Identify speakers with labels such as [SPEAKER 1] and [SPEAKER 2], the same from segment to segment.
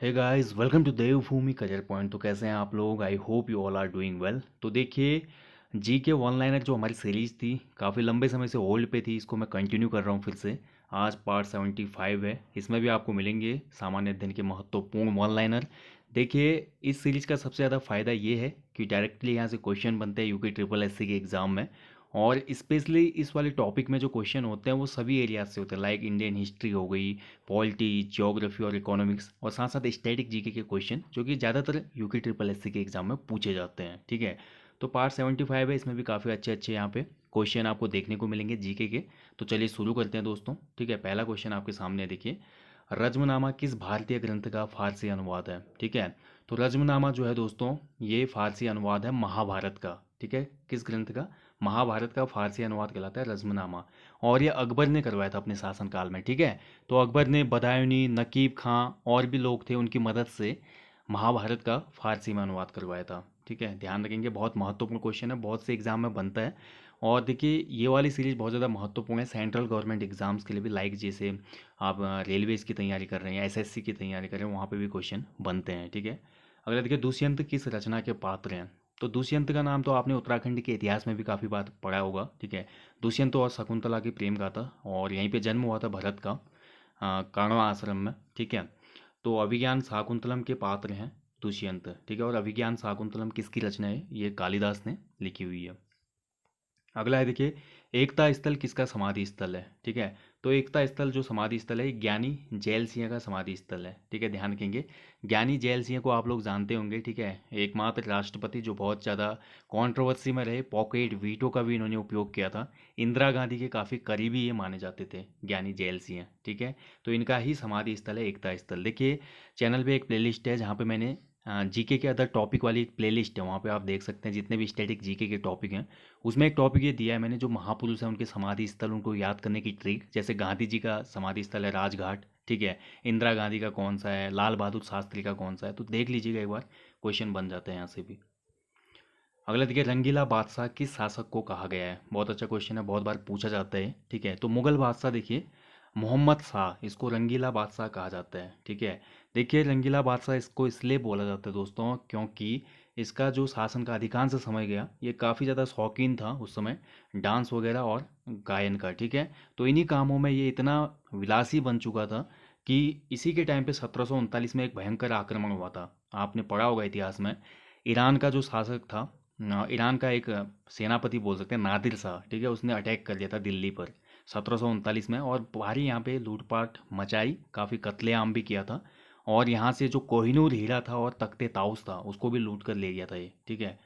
[SPEAKER 1] Hey guys, welcome to Devbhoomi Career Point. तो कैसे हैं आप लोग? I hope you all are doing well. तो देखिए, जी के वन लाइनर जो हमारी सीरीज़ थी, काफ़ी लंबे समय से होल्ड पे थी, इसको मैं कंटिन्यू कर रहा हूँ फिर से। आज पार्ट 75 है। इसमें भी आपको मिलेंगे सामान्य अध्ययन के महत्वपूर्ण वन लाइनर। देखिए, इस सीरीज़ का सबसे ज़्यादा फ़ायदा ये है कि डायरेक्टली यहाँ से क्वेश्चन बनते हैं यूके ट्रिपल एससी के एग्ज़ाम में। और स्पेशली इस वाले टॉपिक में जो क्वेश्चन होते हैं वो सभी एरियाज से होते हैं, लाइक इंडियन हिस्ट्री हो गई, पॉलिटी, ज्योग्राफी और इकोनॉमिक्स, और साथ साथ स्टैटिक जीके के क्वेश्चन जो कि ज़्यादातर यूके ट्रिपल एससी के एग्जाम में पूछे जाते हैं। ठीक है, तो पार्ट 75 है, इसमें भी काफ़ी अच्छे अच्छे यहाँ पे क्वेश्चन आपको देखने को मिलेंगे जीके के। तो चलिए शुरू करते हैं दोस्तों। ठीक है, पहला क्वेश्चन आपके सामने है, देखिए, रज्मनामा किस भारतीय ग्रंथ का फारसी अनुवाद है? ठीक है, तो रज्मनामा जो है दोस्तों, ये फारसी अनुवाद है महाभारत का। ठीक है, किस ग्रंथ का? महाभारत का फारसी अनुवाद कहलाता है रज्मनामा। और ये अकबर ने करवाया था अपने शासनकाल में। ठीक है, तो अकबर ने बदायूनी, नकीब खां और भी लोग थे, उनकी मदद से महाभारत का फारसी में अनुवाद करवाया था। ठीक है, ध्यान रखेंगे, बहुत महत्वपूर्ण क्वेश्चन है, बहुत से एग्जाम में बनता है। और देखिए, ये वाली सीरीज़ बहुत ज़्यादा महत्वपूर्ण है सेंट्रल गवर्नमेंट एग्जाम्स के लिए भी, लाइक जैसे आप रेलवेज़ की तैयारी कर रहे हैं, एसएससी की तैयारी कर रहे हैं, वहाँ पे भी क्वेश्चन बनते हैं। ठीक है, अगला देखिए, दुष्यंत किस रचना के पात्र हैं? तो दुष्यंत का नाम तो आपने उत्तराखंड के इतिहास में भी काफ़ी बार पढ़ा होगा। ठीक है, दुष्यंत और शकुंतला की प्रेम गाथा, और यहीं पे जन्म हुआ था भरत का, काण्वा आश्रम में। ठीक है, तो अभिज्ञान शाकुंतलम के पात्र हैं दुष्यंत। ठीक है, और अभिज्ञान शाकुंतलम किसकी रचना है? ये कालिदास ने लिखी हुई है। अगला है, देखिए, एकता स्थल किसका समाधि स्थल है? ठीक है, तो एकता स्थल जो समाधि स्थल है, ज्ञानी जैल सिंह का समाधि स्थल है। ठीक है, ध्यान रखेंगे, ज्ञानी जैल सिंह को आप लोग जानते होंगे। ठीक है, एकमात्र राष्ट्रपति जो बहुत ज़्यादा कंट्रोवर्सी में रहे, पॉकेट वीटो का भी इन्होंने उपयोग किया था। इंदिरा गांधी के काफ़ी करीबी ये माने जाते थे ज्ञानी जैल सिंह। ठीक है, तो इनका ही समाधि स्थल है एकता स्थल। देखिए, चैनल पे एक प्लेलिस्ट है जहाँ पे मैंने जीके के अदर टॉपिक वाली एक प्लेलिस्ट है, वहाँ पे आप देख सकते हैं जितने भी स्टैटिक जीके के टॉपिक हैं। उसमें एक टॉपिक ये दिया है मैंने, जो महापुरुष हैं उनके समाधि स्थल, उनको याद करने की ट्रिक। जैसे गांधी जी का समाधि स्थल है राजघाट। ठीक है, इंदिरा गांधी का कौन सा है, लाल बहादुर शास्त्री का कौन सा है, तो देख लीजिएगा एक बार, क्वेश्चन बन जाते हैं यहाँ से भी। अगला देखिए, रंगीला बादशाह किस शासक को कहा गया है? बहुत अच्छा क्वेश्चन है, बहुत बार पूछा जाता है। ठीक है, तो मुगल बादशाह देखिए, मोहम्मद शाह, इसको रंगीला बादशाह कहा जाता है। ठीक है, देखिए, रंगीला बादशाह इसको इसलिए बोला जाता है दोस्तों, क्योंकि इसका जो शासन का अधिकांश समय गया, ये काफ़ी ज़्यादा शौकीन था उस समय डांस वगैरह और गायन का। ठीक है, तो इन्हीं कामों में ये इतना विलासी बन चुका था कि इसी के टाइम पे 1739 में एक भयंकर आक्रमण हुआ था। आपने पढ़ा होगा इतिहास में। ईरान का जो शासक था, ईरान का एक सेनापति बोल सकते हैं, नादिर शाह। ठीक है, उसने अटैक कर लिया था दिल्ली पर 1739 में, और भारी यहाँ पे लूटपाट मचाई, काफ़ी कत्लेआम भी किया था। और यहाँ से जो कोहिनूर हीरा था और तख्ते ताउस था, उसको भी लूट कर ले गया था ये। ठीक है,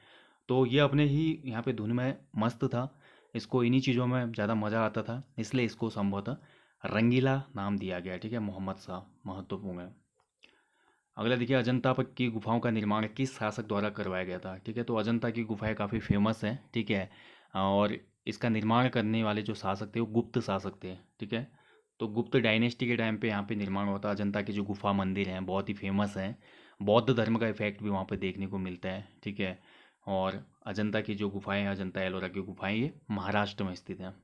[SPEAKER 1] तो ये अपने ही यहाँ पे धुन में मस्त था, इसको इन्हीं चीज़ों में ज़्यादा मज़ा आता था, इसलिए इसको संभवतः रंगीला नाम दिया गया। ठीक है, मोहम्मद शाह महत्वपूर्ण है। अगला देखिए, अजंता पर की गुफाओं का निर्माण किस शासक द्वारा करवाया गया था? ठीक है, तो अजंता की गुफाएं काफ़ी फेमस हैं। ठीक है, और इसका निर्माण करने वाले जो शासक थे वो गुप्त शासक थे। ठीक है, तो गुप्त डायनेस्टी के टाइम पे यहाँ पे निर्माण हुआ था। अजंता की जो गुफा मंदिर हैं बहुत ही फेमस हैं, बौद्ध धर्म का इफेक्ट भी वहाँ पे देखने को मिलता है। ठीक है, और अजंता की जो गुफाएं हैं, अजंता एलोरा की गुफाएं, ये महाराष्ट्र में स्थित हैं।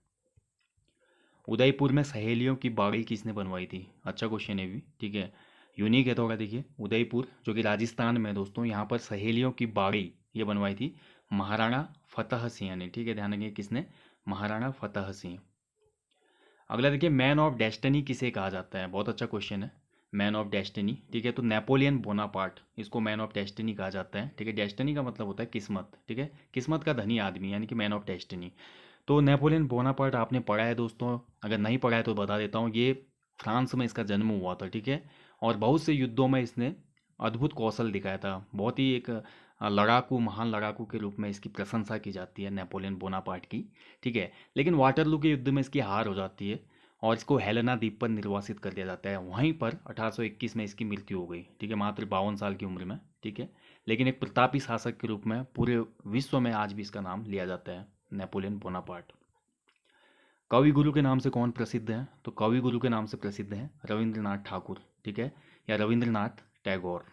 [SPEAKER 1] उदयपुर में सहेलियों की बाड़ी किसने बनवाई थी? अच्छा क्वेश्चन है भी। ठीक है, यूनिक है थोड़ा। देखिए, उदयपुर जो कि राजस्थान में है दोस्तों, यहाँ पर सहेलियों की बाड़ी ये बनवाई थी महाराणा फतेह सिंह ने। ठीक है, ध्यान रखिए, किसने? महाराणा फतेह सिंह। अगला देखिए, मैन ऑफ डेस्टिनी किसे कहा जाता है? बहुत अच्छा क्वेश्चन है, मैन ऑफ डेस्टिनी। ठीक है, तो नेपोलियन बोनापार्ट, इसको मैन ऑफ डेस्टिनी कहा जाता है। ठीक है, डेस्टिनी का मतलब होता है किस्मत। ठीक है, किस्मत का धनी आदमी, यानी कि मैन ऑफ डेस्टिनी। तो नेपोलियन बोनापार्ट आपने पढ़ा है दोस्तों, अगर नहीं पढ़ा है तो बता देता हूँ। ये फ्रांस में इसका जन्म हुआ था। ठीक है, और बहुत से युद्धों में इसने अद्भुत कौशल दिखाया था। बहुत ही एक लड़ाकू, महान लड़ाकू के रूप में इसकी प्रशंसा की जाती है नेपोलियन बोनापार्ट की। ठीक है, लेकिन वाटरलू के युद्ध में इसकी हार हो जाती है और इसको हेलेना द्वीप पर निर्वासित कर दिया जाता है। वहीं पर 1821 में इसकी मृत्यु हो गई। ठीक है, मात्र 52 साल की उम्र में। ठीक है, लेकिन एक प्रतापी शासक के रूप में पूरे विश्व में आज भी इसका नाम लिया जाता है, नेपोलियन बोनापार्ट। कवि गुरु के नाम से कौन प्रसिद्ध है? तो कवि गुरु के नाम से प्रसिद्ध है रविंद्रनाथ ठाकुर। ठीक है, या रविंद्रनाथ टैगोर।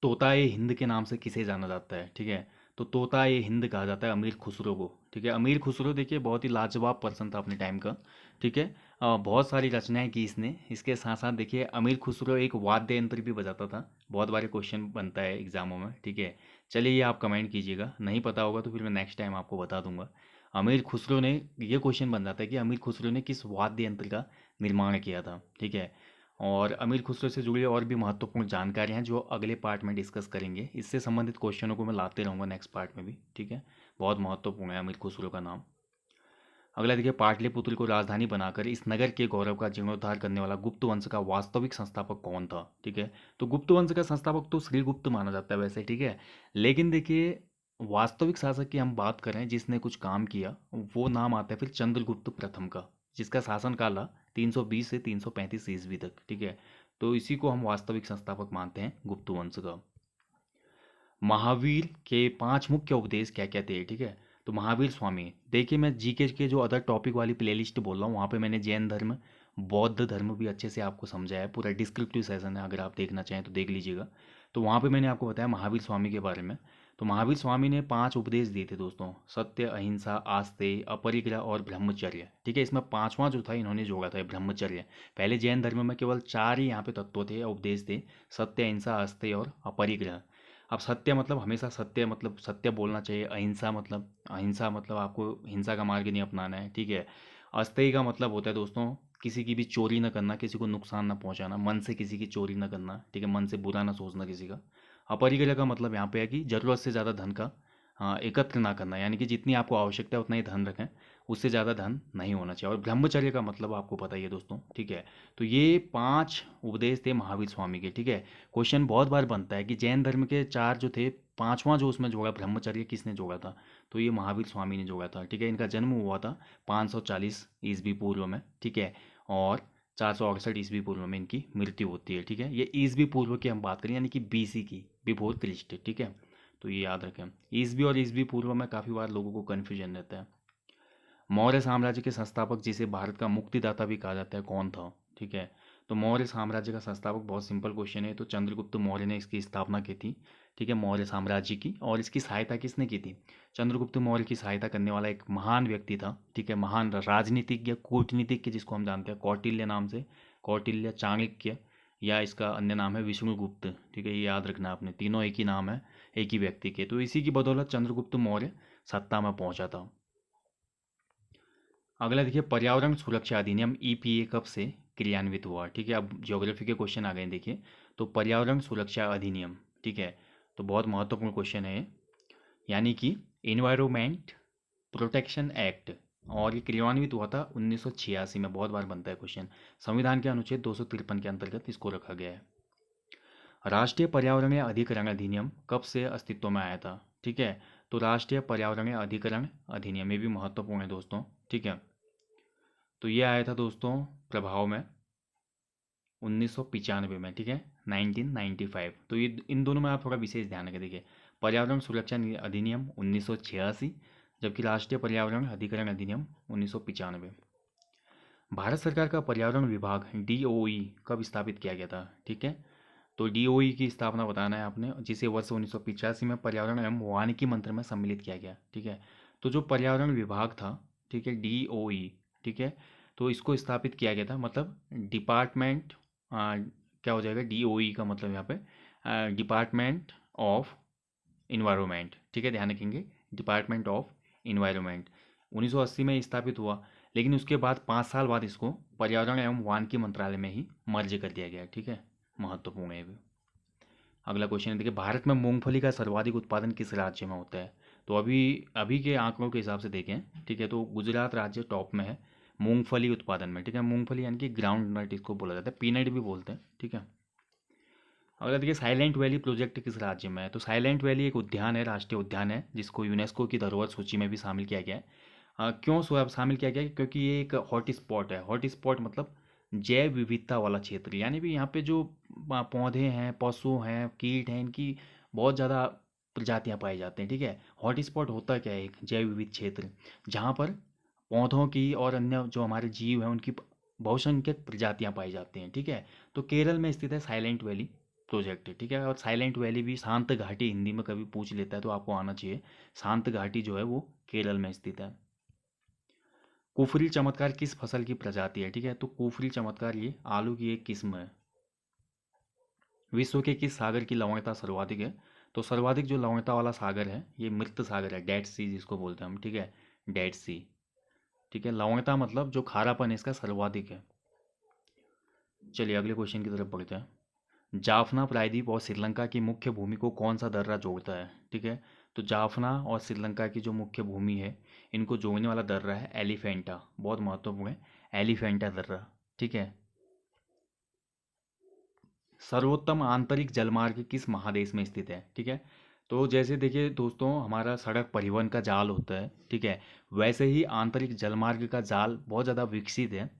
[SPEAKER 1] तोता ए हिंद के नाम से किसे जाना जाता है? ठीक है, तो तोता ए हिंद कहा जाता है अमीर खुसरो को। ठीक है, अमीर खुसरो देखिए बहुत ही लाजवाब पर्सन था अपने टाइम का। ठीक है, बहुत सारी रचनाएं की इसने। इसके साथ साथ देखिए अमीर खुसरो एक वाद्य यंत्र भी बजाता था। बहुत बार क्वेश्चन बनता है एग्जामों में, ठीक है। चलिए ये आप कमेंट कीजिएगा, नहीं पता होगा तो फिर मैं नेक्स्ट टाइम आपको बता दूंगा। अमीर खुसरो ने, ये क्वेश्चन बन जाता है कि अमीर खुसरो ने किस वाद्य यंत्र का निर्माण किया था, ठीक है। और अमीर खुसरो से जुड़ी और भी महत्वपूर्ण जानकारी हैं जो अगले पार्ट में डिस्कस करेंगे। इससे संबंधित क्वेश्चनों को मैं लाते रहूँगा नेक्स्ट पार्ट में भी, ठीक है। बहुत महत्वपूर्ण है अमीर खुसरो का नाम। अगला देखिए, पाटलिपुत्र को राजधानी बनाकर इस नगर के गौरव का जीर्णोद्धार करने वाला गुप्त वंश का वास्तविक संस्थापक कौन था, ठीक है। तो गुप्त वंश का संस्थापक तो श्रीगुप्त माना जाता है वैसे, ठीक है। लेकिन देखिए वास्तविक शासक की हम बात करें जिसने कुछ काम किया, वो नाम आता है फिर चंद्रगुप्त प्रथम का, जिसका शासनकाल रहा 320 से 335 ईस्वी तक, ठीक है। तो इसी को हम वास्तविक संस्थापक मानते हैं गुप्त वंश का। महावीर के 5 मुख्य उपदेश क्या क्या थे, ठीक है। तो महावीर स्वामी, देखिए मैं जीके के जो अदर टॉपिक वाली प्लेलिस्ट बोल रहा हूँ वहाँ पे मैंने जैन धर्म, बौद्ध धर्म भी अच्छे से आपको समझाया है। पूरा डिस्क्रिप्टिव सेशन है, अगर आप देखना चाहें तो देख लीजिएगा। तो वहाँ पे मैंने आपको बताया महावीर स्वामी के बारे में। तो महावीर स्वामी ने 5 उपदेश दिए थे दोस्तों: सत्य, अहिंसा, आस्तेय, अपरिग्रह और ब्रह्मचर्य, ठीक है। इसमें 5वां जो था इन्होंने जोड़ा था, ब्रह्मचर्य। पहले जैन धर्म में केवल 4 ही यहाँ पे तत्व थे, उपदेश थे: सत्य, अहिंसा, आस्तेय और अपरिग्रह। अब सत्य मतलब हमेशा सत्य, मतलब सत्य बोलना चाहिए। अहिंसा मतलब आपको हिंसा का मार्ग नहीं अपनाना है, ठीक है। अस्तेय का मतलब होता है दोस्तों किसी की भी चोरी ना करना, किसी को नुकसान ना पहुंचाना, मन से किसी की चोरी ना करना, ठीक है। मन से बुरा ना सोचना किसी का। अपरिग्रह का मतलब यहाँ पे है कि ज़रूरत से ज़्यादा धन का एकत्र ना करना, यानी कि जितनी आपको आवश्यकता है उतना ही धन रखें, उससे ज़्यादा धन नहीं होना चाहिए। और ब्रह्मचर्य का मतलब आपको पता ही है दोस्तों, ठीक है। तो ये 5 उपदेश थे महावीर स्वामी के, ठीक है। क्वेश्चन बहुत बार बनता है कि जैन धर्म के 4 जो थे, 5वां जो उसमें जोड़ा ब्रह्मचर्य किसने जोड़ा था, तो ये महावीर स्वामी ने जोड़ा था, ठीक है। इनका जन्म हुआ था 540 ईस्वी पूर्व में, ठीक है। और 468 ईस्वी पूर्व में इनकी मृत्यु होती है, ठीक है। ये ईस्वी पूर्व की हम बात करें, यानी कि बीसी की, बिफोर क्रिस्ट, ठीक है। तो ये याद रखें, ईस्वी और ईस्वी पूर्व में काफ़ी बार लोगों को कन्फ्यूजन रहता है। मौर्य साम्राज्य के संस्थापक जिसे भारत का मुक्तिदाता भी कहा जाता है, कौन था, ठीक है। तो मौर्य साम्राज्य का संस्थापक, बहुत सिंपल क्वेश्चन है, तो चंद्रगुप्त मौर्य ने इसकी स्थापना की थी, ठीक है, मौर्य साम्राज्य की। और इसकी सहायता किसने की थी? चंद्रगुप्त मौर्य की सहायता करने वाला एक महान व्यक्ति था, ठीक है, महान राजनीतिज्ञ, कूटनीतिज्ञ जिसको हम जानते हैं कौटिल्य नाम से, कौटिल्य, चाणक्य, या इसका अन्य नाम है विष्णुगुप्त, ठीक है। ये याद रखना आपने, तीनों एक ही नाम है एक ही व्यक्ति के। तो इसी की बदौलत चंद्रगुप्त मौर्य सत्ता में पहुंचा था। अगला देखिए, पर्यावरण सुरक्षा अधिनियम ईपीए कब से क्रियान्वित हुआ, ठीक है। अब ज्योग्राफी के क्वेश्चन आ गए देखिए। तो पर्यावरण सुरक्षा अधिनियम, ठीक है, तो बहुत महत्वपूर्ण क्वेश्चन है ये। यानी कि इन्वायरमेंट प्रोटेक्शन एक्ट, और ये क्रियान्वित हुआ था 1986 में। बहुत बार बनता है क्वेश्चन। संविधान के अनुच्छेद 253 के अंतर्गत इसको रखा गया है। राष्ट्रीय पर्यावरणीय अधिकरण अधिनियम कब से अस्तित्व में आया था, ठीक है। तो राष्ट्रीय पर्यावरणीय अधिकरण अधिनियम, ये भी महत्वपूर्ण है दोस्तों, ठीक है। तो ये आया था दोस्तों प्रभाव में 1995 में, ठीक है, 1995। तो ये इन दोनों में आप थोड़ा विशेष ध्यान रखें। देखिए, पर्यावरण सुरक्षा अधिनियम 1986, जबकि राष्ट्रीय पर्यावरण अधिकरण अधिनियम 1995। भारत सरकार का पर्यावरण विभाग डीओई कब स्थापित किया गया था, ठीक है। तो डीओई की स्थापना बताना है आपने, जिसे वर्ष 1985 में पर्यावरण एवं वानिकी मंत्र में सम्मिलित किया गया, ठीक है। तो जो पर्यावरण विभाग था, ठीक है, डीओई, ठीक है, तो इसको स्थापित किया गया था, मतलब डिपार्टमेंट, क्या हो जाएगा, डीओई का मतलब यहाँ पे डिपार्टमेंट ऑफ इन्वायरमेंट, ठीक है, ध्यान रखेंगे, डिपार्टमेंट ऑफ इन्वायरमेंट। 1980 में स्थापित हुआ, लेकिन उसके बाद 5 साल बाद इसको पर्यावरण एवं वानिकी मंत्रालय में ही मर्ज कर दिया गया, ठीक है। महत्वपूर्ण है ये भी। अगला क्वेश्चन है देखिए, भारत में मूंगफली का सर्वाधिक उत्पादन किस राज्य में होता है? तो अभी अभी के आंकड़ों के हिसाब से देखें, ठीक है, तो गुजरात राज्य टॉप में है मूंगफली उत्पादन में, ठीक है। मूंगफली यानी कि ग्राउंड नट इसको बोला जाता है, पीनट भी बोलते हैं, ठीक है। अगला देखिए, साइलेंट वैली प्रोजेक्ट किस राज्य में है? तो साइलेंट वैली एक उद्यान है, राष्ट्रीय उद्यान है, जिसको यूनेस्को की धरोहर सूची में भी शामिल किया गया है। क्यों शामिल किया गया है? क्योंकि ये एक हॉट स्पॉट है। हॉट स्पॉट मतलब जैव विविधता वाला क्षेत्र, यानी भी यहाँ पे जो पौधे हैं, पशु हैं, कीट हैं, इनकी बहुत ज़्यादा प्रजातियाँ पाई जाती हैं, ठीक है। हॉट स्पॉट होता क्या है? एक जैव विविध क्षेत्र, जहाँ पर पौधों की और अन्य जो हमारे जीव हैं उनकी बहुसंख्यक प्रजातियाँ पाई जाती हैं, ठीक है। तो केरल में स्थित है साइलेंट वैली प्रोजेक्ट, ठीक है। और साइलेंट वैली भी शांत घाटी, हिंदी में कभी पूछ लेता है तो आपको आना चाहिए, शांत घाटी जो है वो केरल में स्थित है। कुफरी चमत्कार किस फसल की प्रजाति है? ठीक है, तो कुफरी चमत्कार ये आलू की एक किस्म है। विश्व के किस सागर की लवणता सर्वाधिक है? तो सर्वाधिक जो लवणता वाला सागर है ये मृत सागर है, डेड सी जिसको बोलते हैं हम। ठीक है, डेड सी। ठीक है, लवणता मतलब जो खारापन है इसका सर्वाधिक है। चलिए अगले क्वेश्चन की तरफ बढ़ते हैं। जाफना प्रायद्वीप और श्रीलंका की मुख्य भूमि को कौन सा दर्रा जोड़ता है? ठीक है, तो जाफना और श्रीलंका की जो मुख्य भूमि है इनको जोड़ने वाला दर्रा है एलिफेंटा, बहुत महत्वपूर्ण है, एलिफेंटा दर्रा। ठीक है। सर्वोत्तम आंतरिक जलमार्ग किस महादेश में स्थित है? ठीक है, तो जैसे देखिए दोस्तों हमारा सड़क परिवहन का जाल होता है, ठीक है, वैसे ही आंतरिक जलमार्ग का जाल बहुत ज़्यादा विकसित है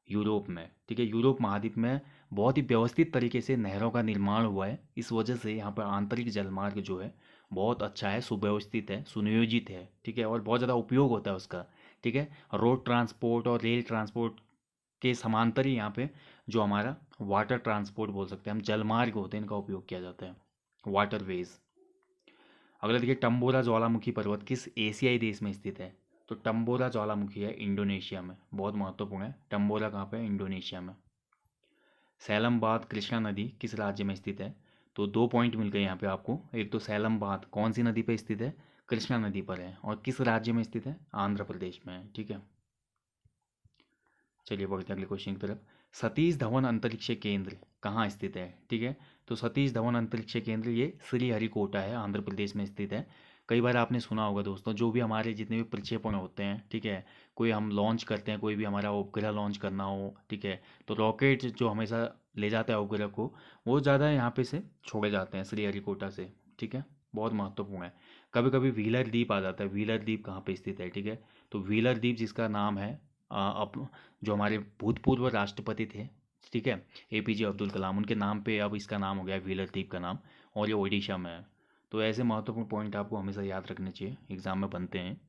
[SPEAKER 1] यूरोप में। ठीक है, यूरोप महाद्वीप में बहुत ही व्यवस्थित तरीके से नहरों का निर्माण हुआ है, इस वजह से यहाँ पर आंतरिक जलमार्ग जो है बहुत अच्छा है, सुव्यवस्थित है, सुनियोजित है। ठीक है, और बहुत ज़्यादा उपयोग होता है उसका। ठीक है, रोड ट्रांसपोर्ट और रेल ट्रांसपोर्ट के समांतर ही यहाँ पे जो हमारा वाटर ट्रांसपोर्ट बोल सकते हैं हम, जलमार्ग होते हैं, इनका उपयोग किया जाता है, वाटरवेज। अगला देखिए, टम्बोरा ज्वालामुखी पर्वत किस एशियाई देश में स्थित है? तो टम्बोरा ज्वालामुखी है इंडोनेशिया में, बहुत महत्वपूर्ण है। टम्बोरा कहाँ पे है? इंडोनेशिया में। सैलम बांध कृष्णा नदी किस राज्य में स्थित है? तो 2 पॉइंट मिल गए यहाँ पे आपको। एक तो सैलम बांध कौन सी नदी पर स्थित है? कृष्णा नदी पर है, और किस राज्य में स्थित है? आंध्र प्रदेश में है। ठीक है, चलिए बढ़ते हैं अगले क्वेश्चन की तरफ। सतीश धवन अंतरिक्ष केंद्र कहाँ स्थित है? ठीक है, तो सतीश धवन अंतरिक्ष केंद्र ये श्रीहरिकोटा है, आंध्र प्रदेश में स्थित है। कई बार आपने सुना होगा दोस्तों, जो भी हमारे जितने भी प्रक्षेपण होते हैं, ठीक है, कोई हम लॉन्च करते हैं, कोई भी हमारा उपग्रह लॉन्च करना हो, ठीक है, तो रॉकेट जो हमेशा ले जाता है उपग्रह को, वो ज़्यादा यहाँ पे से छोड़े जाते हैं श्रीहरिकोटा से। ठीक है, बहुत महत्वपूर्ण है। कभी कभी व्हीलर द्वीप आ जाता है, व्हीलर द्वीप कहाँ पे स्थित है? ठीक है, तो व्हीलर द्वीप जिसका नाम है अप जो हमारे भूतपूर्व राष्ट्रपति थे, ठीक है, एपीजे अब्दुल कलाम, उनके नाम पे अब इसका नाम हो गया है व्हीलर द्वीप का नाम, और ये ओडिशा में है। तो ऐसे महत्वपूर्ण पॉइंट आपको हमेशा याद रखने चाहिए, एग्जाम में बनते हैं।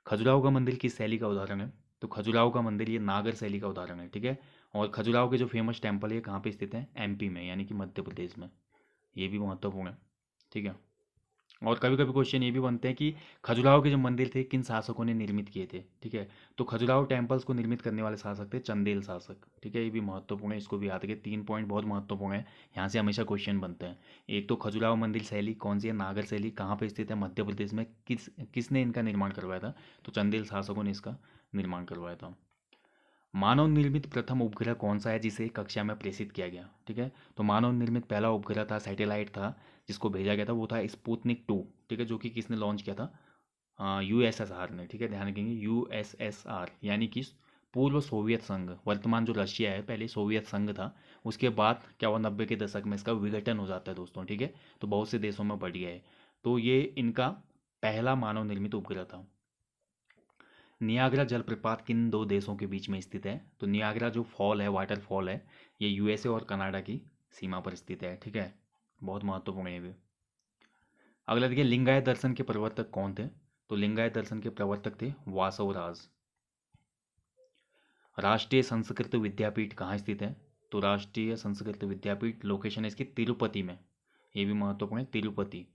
[SPEAKER 1] खजुराहो का मंदिर किस शैली का उदाहरण है? तो खजुराहो का मंदिर ये नागर शैली का उदाहरण है। ठीक है, और खजुराहो के जो फेमस टेम्पल है कहाँ पे स्थित है? एमपी में, यानी कि मध्य प्रदेश में। ये भी महत्वपूर्ण है। ठीक है, और कभी कभी क्वेश्चन ये भी बनते हैं कि खजुराहो के जो मंदिर थे किन शासकों ने निर्मित किए थे? ठीक है, तो खजुराहो टेम्पल्स को निर्मित करने वाले शासक थे चंदेल शासक। ठीक है, ये भी महत्वपूर्ण है, इसको भी याद रखिए। 3 पॉइंट बहुत महत्वपूर्ण है, यहाँ से हमेशा क्वेश्चन बनते हैं। एक तो खजुराहो मंदिर शैली कौन सी है? नागर शैली, कहाँ पे स्थित है? मध्य प्रदेश में। किसने इनका निर्माण करवाया था? तो चंदेल शासकों ने इसका निर्माण करवाया था। मानव निर्मित प्रथम उपग्रह कौन सा है जिसे कक्षा में प्रेषित किया गया? ठीक है, तो मानव निर्मित पहला उपग्रह था, सैटेलाइट था जिसको भेजा गया था, वो था स्पुतनिक 2। ठीक है, जो कि किसने लॉन्च किया था? यूएसएसआर ने। ठीक है, ध्यान रखेंगे, यूएसएसआर यानी कि पूर्व सोवियत संघ, वर्तमान जो रशिया है पहले सोवियत संघ था, उसके बाद क्या हुआ 90 के दशक में इसका विघटन हो जाता है दोस्तों। ठीक है, तो बहुत से देशों में बढ़ गया है, तो ये इनका पहला मानव निर्मित उपग्रह था। नियाग्रा जलप्रपात किन दो देशों के बीच में स्थित है? तो नियाग्रा जो फॉल है, वाटरफॉल है, ये यूएसए और कनाडा की सीमा पर स्थित है। ठीक है, बहुत महत्वपूर्ण है ये भी। अगला देखिए, लिंगायत दर्शन के प्रवर्तक कौन थे? तो लिंगायत दर्शन के प्रवर्तक थे वासवराज। राष्ट्रीय संस्कृत विद्यापीठ कहाँ स्थित है? तो राष्ट्रीय संस्कृत विद्यापीठ लोकेशन है इसकी तिरुपति में, ये भी महत्वपूर्ण है, तिरुपति।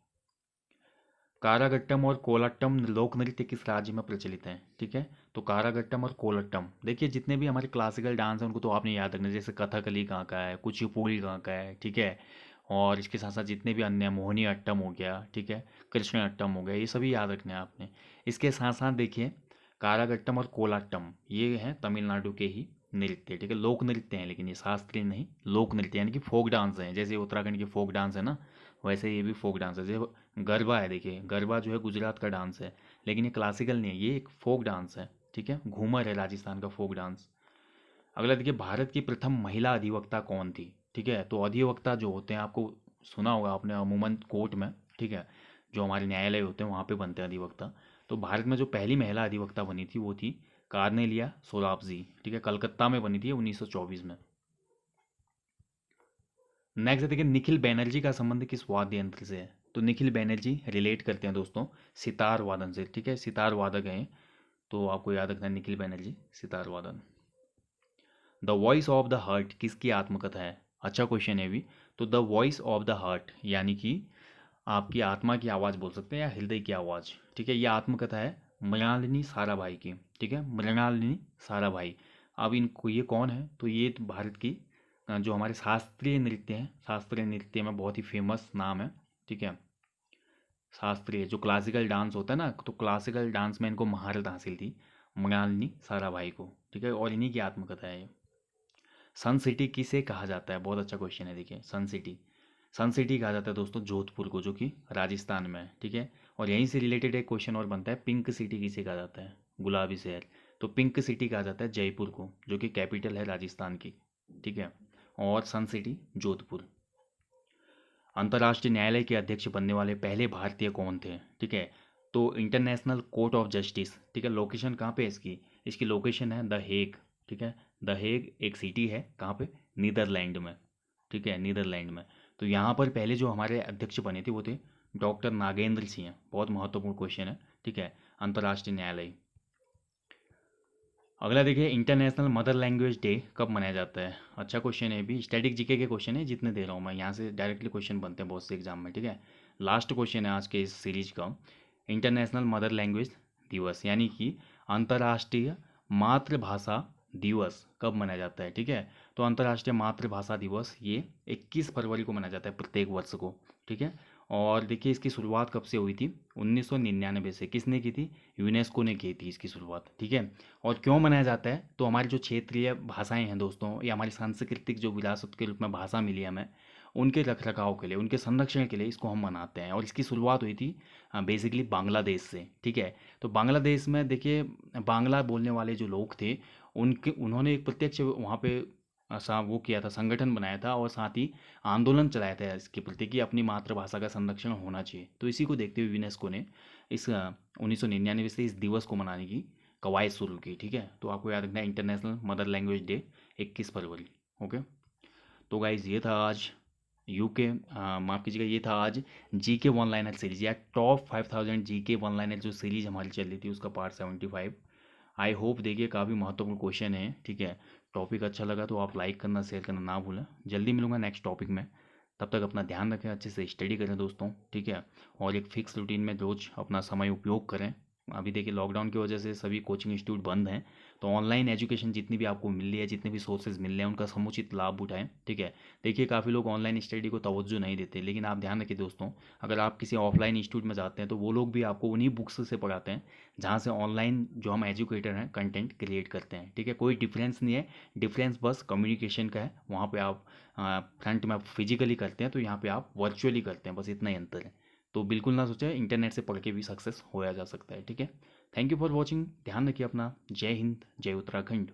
[SPEAKER 1] कारागट्टम और कोलाट्टम लोक नृत्य किस राज्य में प्रचलित हैं? ठीक है, तो कारागट्टम और कोलाट्टम, देखिए जितने भी हमारे क्लासिकल डांस हैं उनको तो आपने याद रखना, जैसे कथकली कहाँ का है, कुचिपुड़ी कहाँ का है। ठीक है, और इसके साथ साथ जितने भी अन्य, मोहिनी अट्टम हो गया, ठीक है, कृष्ण अट्टम हो गया, ये सभी याद रखने हैं आपने। इसके साथ साथ देखिए, कारागट्टम और कोलाट्टम ये हैं तमिलनाडु के ही नृत्य। ठीक है, लोक नृत्य हैं, लेकिन ये शास्त्रीय नहीं, लोक नृत्य यानी कि फोक डांस हैं, जैसे उत्तराखंड के फोक डांस है ना, वैसे ये भी फोक डांस है। जैसे गरबा है, देखिए गरबा जो है गुजरात का डांस है, लेकिन ये क्लासिकल नहीं है, ये एक फोक डांस है। ठीक है, घूमर है राजस्थान का फोक डांस। अगला देखिए, भारत की प्रथम महिला अधिवक्ता कौन थी? ठीक है, तो अधिवक्ता जो होते हैं, आपको सुना होगा आपने अमूमन कोर्ट में, ठीक है, जो हमारे न्यायालय होते हैं वहाँ पे बनते हैं अधिवक्ता। तो भारत में जो पहली महिला अधिवक्ता बनी थी वो थी कार्नेलिया सोराबजी। ठीक है, कलकत्ता में बनी थी 1924 में। नेक्स्ट देखिए, निखिल बैनर्जी का संबंध किस वाद्य यंत्र से है? तो निखिल बैनर्जी रिलेट करते हैं दोस्तों सितार वादन से। ठीक है, सितार वादक हैं, तो आपको याद रखना है निखिल बैनर्जी सितार वादन। The voice of the heart किसकी आत्मकथा है? अच्छा क्वेश्चन है भी। तो the voice of the heart यानी कि आपकी आत्मा की आवाज़ बोल सकते हैं, या हृदय की आवाज़। ठीक है, ये आत्मकथा है मृणालिनी साराभाई की। ठीक है, मृणालिनी साराभाई। अब इनको ये कौन है, तो ये तो भारत की जो हमारे शास्त्रीय नृत्य हैं, शास्त्रीय नृत्य में बहुत ही फेमस नाम है। ठीक है, शास्त्रीय जो क्लासिकल डांस होता है ना, तो क्लासिकल डांस में इनको महारत हासिल थी मृणालिनी साराभाई को। ठीक है, और इन्हीं की आत्मकथा है ये। सन सिटी किसे कहा जाता है, बहुत अच्छा क्वेश्चन है। देखिए सन सिटी, सन सिटी कहा जाता है दोस्तों जोधपुर को, जो कि राजस्थान में है। ठीक है, और यहीं से रिलेटेड एक क्वेश्चन और बनता है, पिंक सिटी किसे कहा जाता है, गुलाबी शहर। तो पिंक सिटी कहा जाता है जयपुर को, जो कि कैपिटल है राजस्थान की। ठीक है, और सन सिटी जोधपुर। अंतर्राष्ट्रीय न्यायालय के अध्यक्ष बनने वाले पहले भारतीय कौन थे। ठीक है, तो इंटरनेशनल कोर्ट ऑफ जस्टिस। ठीक है, लोकेशन कहाँ पे है इसकी, इसकी लोकेशन है द हेग। ठीक है, द हेग एक सिटी है, कहाँ पे, नीदरलैंड में। ठीक है, नीदरलैंड में। तो यहाँ पर पहले जो हमारे अध्यक्ष बने थे वो थे डॉक्टर नागेंद्र सिंह। बहुत महत्वपूर्ण क्वेश्चन है। ठीक है, अंतर्राष्ट्रीय न्यायालय। अगला देखिए, इंटरनेशनल मदर लैंग्वेज डे कब मनाया जाता है। अच्छा क्वेश्चन है, भी स्टैटिक जीके के क्वेश्चन है जितने दे रहा हूँ मैं, यहाँ से डायरेक्टली क्वेश्चन बनते हैं बहुत से एग्जाम में। ठीक है, लास्ट क्वेश्चन है आज के इस सीरीज का। इंटरनेशनल मदर लैंग्वेज दिवस यानी कि अंतर्राष्ट्रीय मातृभाषा दिवस कब मनाया जाता है। ठीक है, तो अंतर्राष्ट्रीय मातृभाषा दिवस ये 21 फरवरी को मनाया जाता है प्रत्येक वर्ष को। ठीक है, और देखिए इसकी शुरुआत कब से हुई थी, 1999 से। किसने की थी, यूनेस्को ने की थी इसकी शुरुआत। ठीक है, और क्यों मनाया जाता है, तो हमारी जो क्षेत्रीय भाषाएं हैं दोस्तों, या हमारी सांस्कृतिक जो विरासत के रूप में भाषा मिली है हमें, उनके रख रखाव के लिए, उनके संरक्षण के लिए इसको हम मनाते हैं। और इसकी शुरुआत हुई थी बेसिकली बांग्लादेश से। ठीक है, तो बांग्लादेश में देखिए बांग्ला बोलने वाले जो लोग थे, उनके उन्होंने एक प्रत्यक्ष वहाँ पे वो किया था, संगठन बनाया था, और साथ ही आंदोलन चलाया था इसके प्रति कि अपनी मातृभाषा का संरक्षण होना चाहिए। तो इसी को देखते हुए यूनेस्को ने इस 1999 से इस दिवस को मनाने की कवायद शुरू की। ठीक है, तो आपको याद रखना है इंटरनेशनल मदर लैंग्वेज डे 21 फरवरी। ओके, तो गाइज ये था आज यूके, माफ़ कीजिएगा, ये था आज जी के वन लाइनर सीरीज, या टॉप 5000 जी के वन लाइनर जो सीरीज हमारी चल रही थी उसका पार्ट 75। आई होप देखिए काफ़ी महत्वपूर्ण क्वेश्चन है। ठीक है, टॉपिक अच्छा लगा तो आप लाइक करना शेयर करना ना भूलें। जल्दी मिलूंगा नेक्स्ट टॉपिक में, तब तक अपना ध्यान रखें, अच्छे से स्टडी करें दोस्तों। ठीक है, और एक फिक्स रूटीन में रोज अपना समय उपयोग करें। अभी देखिए लॉकडाउन की वजह से सभी कोचिंग इंस्टीट्यूट बंद हैं, तो ऑनलाइन एजुकेशन जितनी भी आपको मिल रही है, जितने भी सोर्सेज मिल रहे हैं, उनका समुचित लाभ उठाएं। ठीक है, देखिए काफ़ी लोग ऑनलाइन स्टडी को तवज्जो नहीं देते, लेकिन आप ध्यान रखिए दोस्तों, अगर आप किसी ऑफलाइन इंस्टीट्यूट में जाते हैं तो वो लोग भी आपको उन्हीं बुक्स से पढ़ाते हैं जहाँ से ऑनलाइन जो हम एजुकेटर हैं कंटेंट क्रिएट करते हैं। ठीक है, कोई डिफरेंस नहीं है, डिफरेंस बस कम्युनिकेशन का है। वहाँ पे आप फ्रंट में आप फिजिकली करते हैं, तो यहाँ पे आप वर्चुअली करते हैं, बस इतना ही अंतर है। तो बिल्कुल ना सोचें इंटरनेट से पढ़ के भी सक्सेस होया जा सकता है। ठीक है, थैंक यू फॉर वॉचिंग, ध्यान रखिए अपना। जय हिंद, जय उत्तराखंड।